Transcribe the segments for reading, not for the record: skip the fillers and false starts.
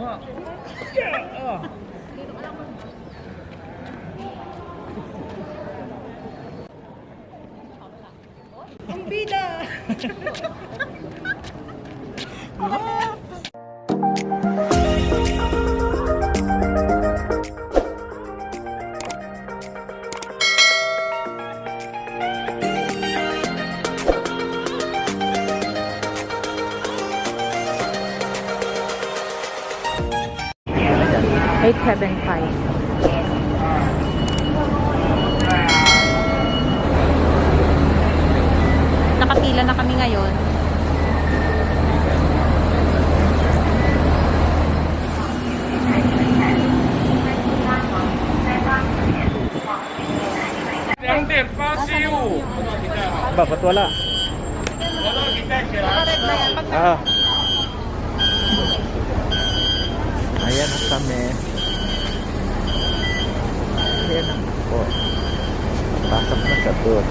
Ang bida! Nakapila na kami ngayon. Ba't wala? Ayan na kami. Ayan na po. Pasok na sa tour.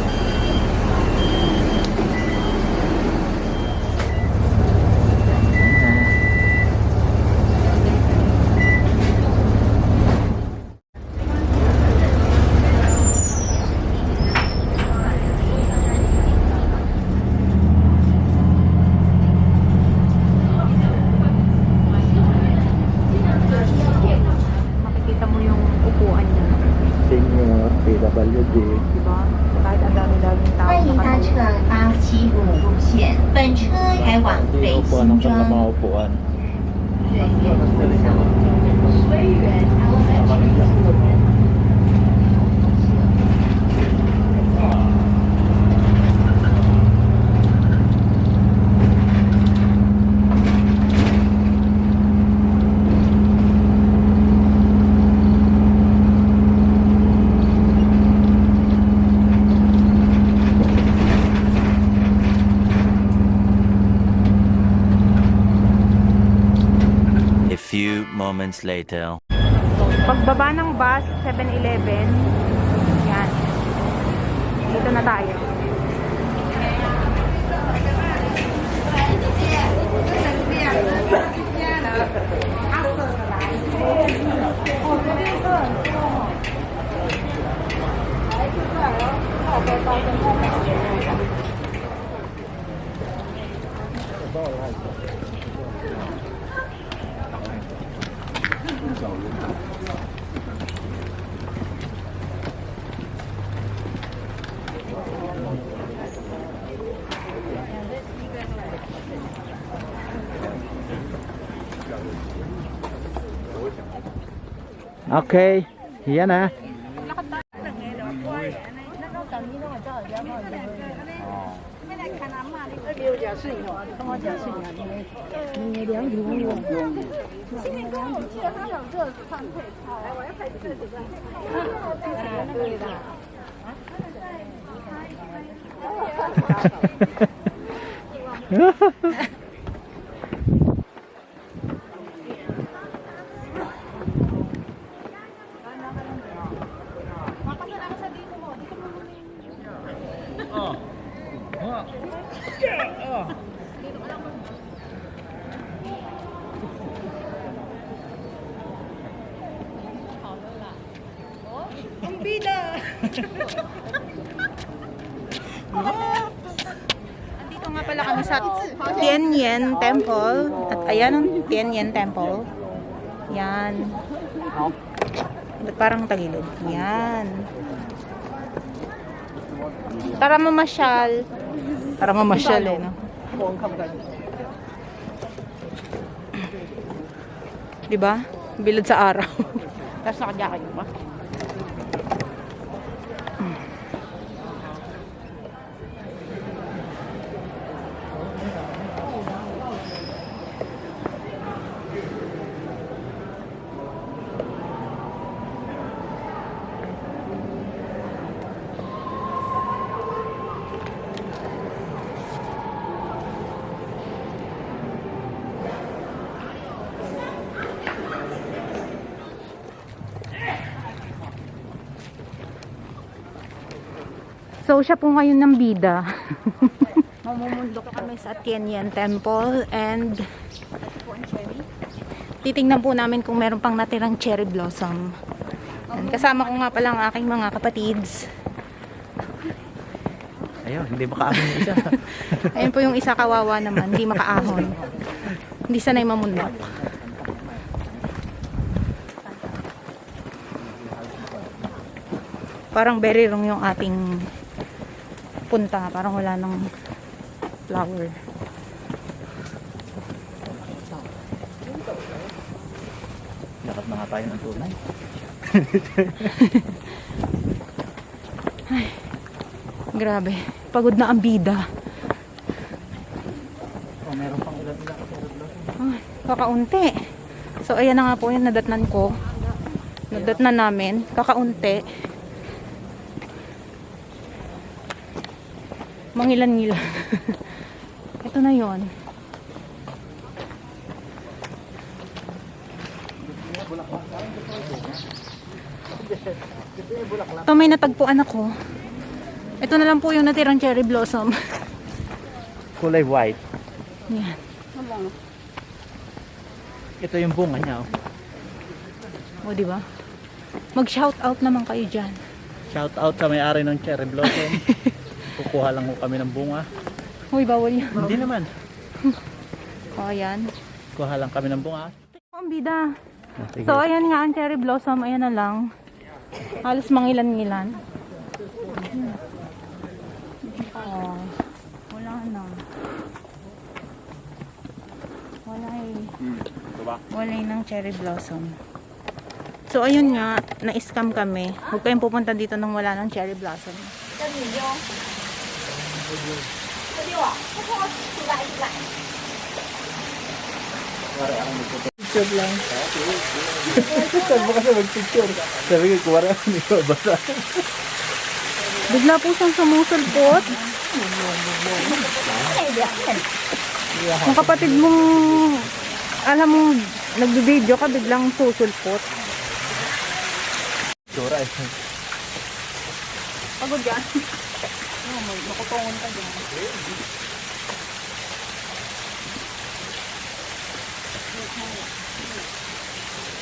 Makikita mo yung upuan niya. Senior, PWD. Diba? Kahit ang dami-daming tao 欢迎搭乘875路线，本车开往 Hindi 北 upuan 新 ng mga 庄。 upuan. 虽然 elementary A few moments later. Pagbaba ng bus, 7-Eleven. Yan. Dito na tayo. Okay, yan na. Ang bida! Andito nga pala kami sa Tianyan Temple. At ayan ang Tianyan Temple. Yan. Ba't parang tagilid? Yan. Tara mamasyal. Tara mamasyal eh, no? Diba? Bilad sa araw. Tapos nakajakay mo ba? So, siya po ngayon ng bida. Mamumundok kami sa Tianyan Temple and titingnan po namin kung meron pang natirang cherry blossom. Yan, kasama ko nga pala ang aking mga kapatids. Ayun, hindi makaahon yung isa. Ayun po yung isa, kawawa naman, hindi makaahon. Hindi sanay mamundok. Parang very wrong yung ating punta. Parang wala nang flower. Lakad na nga tayo ng tunay. Grabe. Pagod na ang bida. Oh, meron pang ilan-ilan. Ay, kakaunti. So, ayan na nga po yung nadatnan ko. Nadatnan namin. Kakaunti. Mangilan-ngilan. Ito na yon. Ito may natagpuan ako. Ito na lang po yung natirang cherry blossom. Kulay white. Yan. Ito yung bunga niya. O, diba? Mag-shout out naman kayo dyan. Shout out sa may-ari ng cherry blossom. Kukuha lang ko kami ng bunga. Uy, bawal yan. Hindi naman. O, ayan. Kuha lang kami ng bunga. Oh, ang bida. Sige. So, ayan nga ang cherry blossom. Ayan na lang. Halos mangilan-ngilan. Oh, wala na. Wala eh. Wala ng cherry blossom. So, ayun nga. Na-scam kami. Huwag kayong pupunta dito nang wala ng cherry blossom. Picture lang. Sabi mo kasi mag-picture. Sabi ko, kuwara hindi ko basa. Bigla po siyang sumusulpot. Ang kapatid mong, alam mo, nagbe-video ka, biglang susulpot. Sura eh. Pagod yan. Makutungon ka dyan.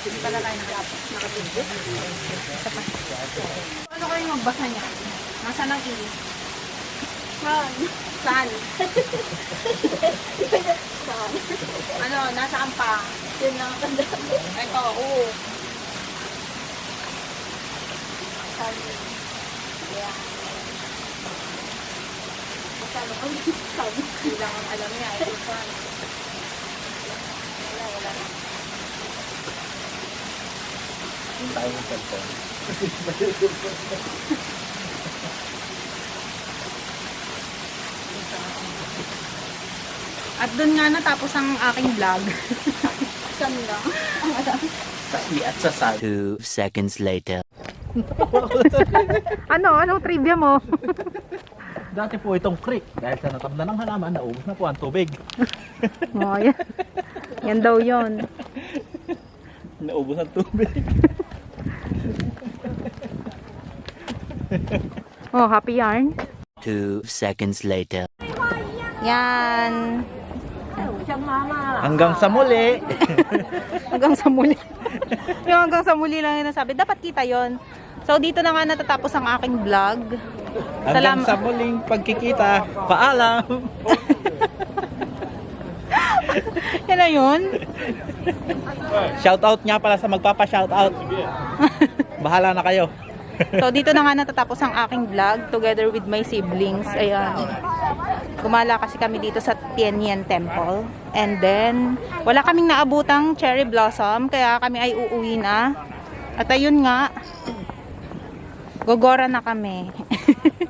Hindi pala tayo nakatindi. Ano kayo magbasa niya? Nasaan ang ilis? Saan? Saan? Ano? Nasaan pa? Yun lang ang tanda. Ito, oo. Saan? Yeah. Saan ako? Saan? Hindi lang ang alam niya. Ito saan? Wala na. Tayo ng cellphone. At dun nga natapos ang aking vlog. Saan lang? Sa i at sa side. 2 seconds later. Ano trivia mo? Dati po itong creek. Dahil sa natabla ng halaman, naubos na po ang tubig. Oh, yan. Yan daw yon. Naubos ang tubig. Oh, happy yarn. 2 seconds later. Yan. Hanggang sa muli. Hanggang sa muli. Yung hanggang sa muli lang yung nasabi. Dapat kita yon. So, dito na nga natatapos ang aking vlog. Hanggang sa muling pagkikita. Paalam. Yan na yun. Shoutout nga pala sa magpapa-shoutout. Bahala na kayo. So, dito na nga natatapos ang aking vlog together with my siblings. Ayan. Kumala kasi kami dito sa Tianyan Temple. And then, wala kaming naabutang cherry blossom. Kaya kami ay uuwi na. At ayun nga, gogora na kami.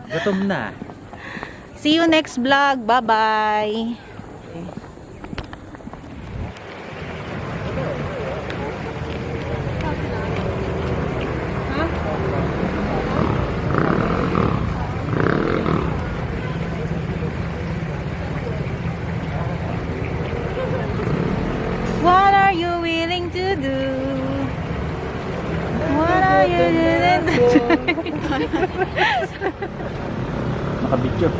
Gutom na. See you next vlog. Bye-bye. What are you willing to do? What are you willing to do? Nakabidyo.